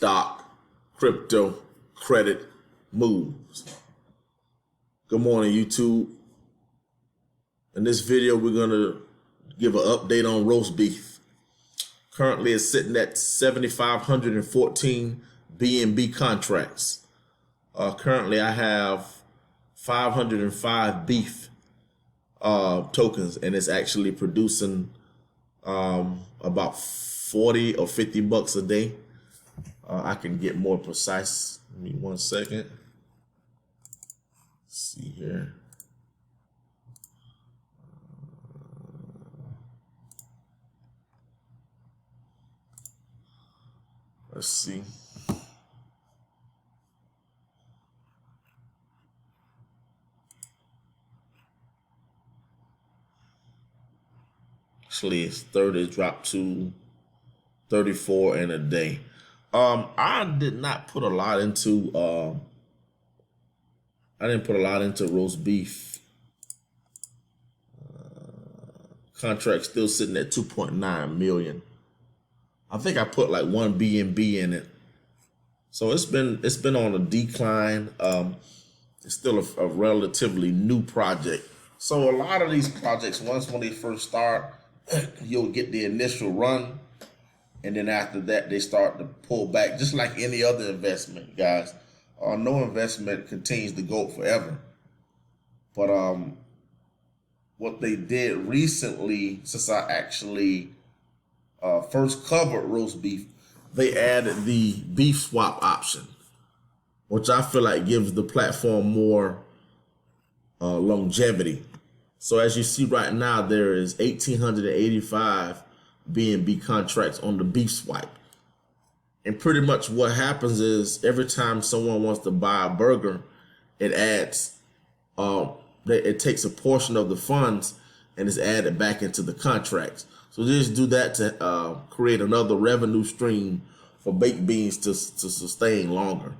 stock, crypto, credit moves. Good morning, YouTube. In this video, we're going to give an update on roast beef. Currently, it's sitting at 7,514 BNB contracts. Currently, I have 505 beef tokens, and it's actually producing about 40 or 50 bucks a day. I can get more precise. Give me 1 second. Let's see here. Let's see. Actually, it's 30, dropped to 34 in a day. I did not put a lot into I didn't put a lot into roast beef. Contract still sitting at 2.9 million. I think I put like 1 BNB in it. So it's been on a decline. It's still a relatively new project. So a lot of these projects, when they first start, you'll get the initial run, and then after that they start to pull back, just like any other investment, guys. No investment continues to go forever. But what they did recently, since I actually first covered roast beef, they added the beef swap option, which I feel like gives the platform more longevity. So as you see right now, there is 1,885 BNB contracts on the beef swipe. And pretty much what happens is every time someone wants to buy a burger, it adds, it takes a portion of the funds and is added back into the contracts. So just do that to create another revenue stream for baked beans to sustain longer.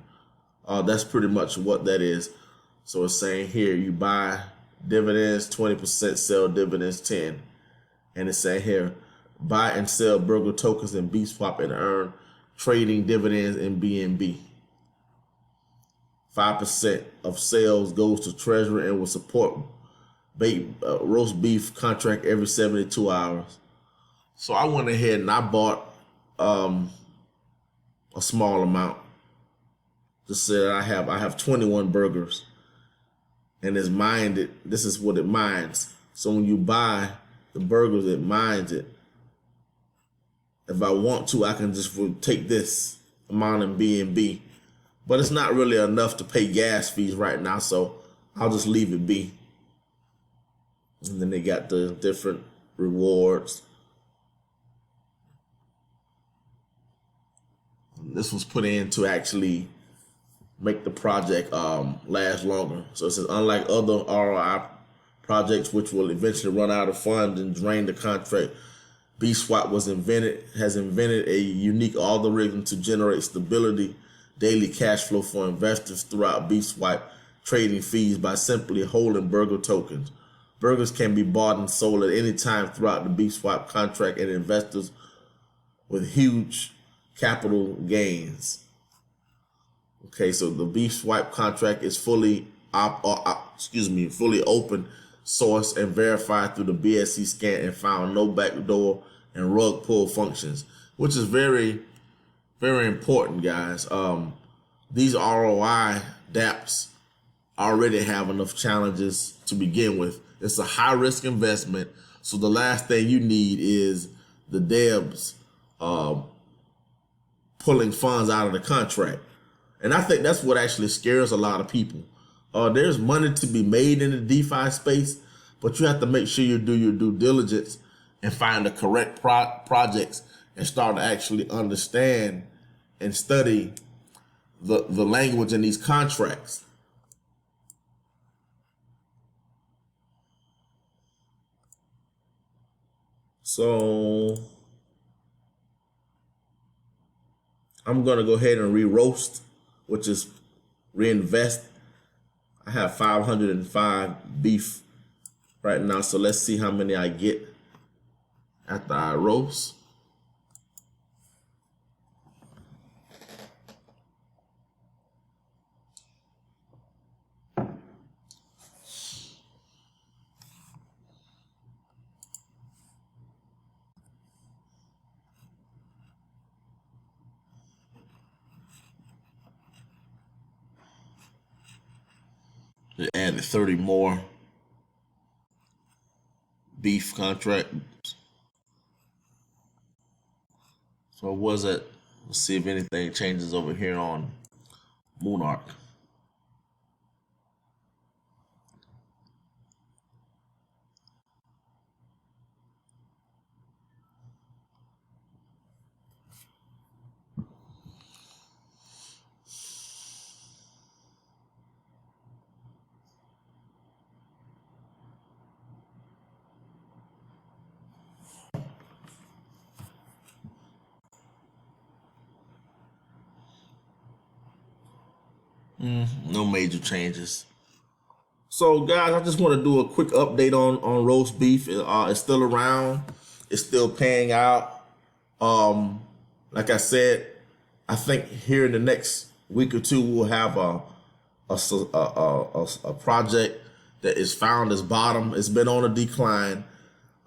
That's pretty much what that is. So it's saying here, you buy dividends 20%, sell dividends 10. And it's saying here, buy and sell burger tokens and beef swap and earn trading dividends in BNB. 5% of sales goes to treasury and will support roast beef contract every 72 hours. So I went ahead and I bought a small amount. Just said I have 21 burgers, and it's mined. This is what it mines. So when you buy the burgers, it mines it. If I want to, I can just take this amount in BNB, but it's not really enough to pay gas fees right now, so I'll just leave it be. And then they got the different rewards. This was put in to actually make the project last longer. So it says, unlike other ROI projects, which will eventually run out of funds and drain the contract, BSwap has invented a unique algorithm to generate stability, daily cash flow for investors throughout BSwipe trading fees by simply holding burger tokens. Burgers can be bought and sold at any time throughout the BSwipe contract, and investors with huge capital gains. Okay, so the BSwipe contract is fully open source and verified through the BSC scan and found no backdoor and rug pull functions, which is very, very important, guys. These ROI dApps already have enough challenges to begin with. It's a high risk investment, so the last thing you need is the devs pulling funds out of the contract. And I think that's what actually scares a lot of people. There's money to be made in the DeFi space, but you have to make sure you do your due diligence and find the correct projects and start to actually understand and study the language in these contracts. So I'm going to go ahead and re-roast, which is reinvest. I have 505 beef right now, so let's see how many I get after I roast. They added 30 more beef contracts. So what was it? Let's see if anything changes over here on Monarch. No major changes. So, guys, I just want to do a quick update on roast beef. It's still around. It's still paying out. Like I said, I think here in the next week or two we'll have a project that is found as bottom. It's been on a decline.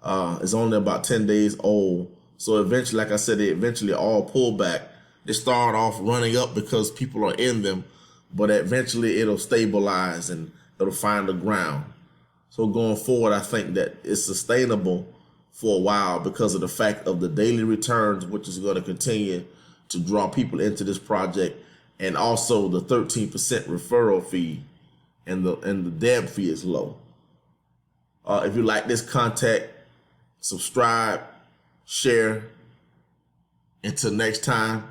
It's only about 10 days old. So eventually, like I said, they eventually all pull back. They start off running up because people are in them, but eventually it'll stabilize and it'll find the ground. So going forward, I think that it's sustainable for a while because of the fact of the daily returns, which is going to continue to draw people into this project, and also the 13% referral fee, and the DEB fee is low. If you like this content, subscribe, share. Until next time,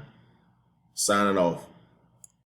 signing off.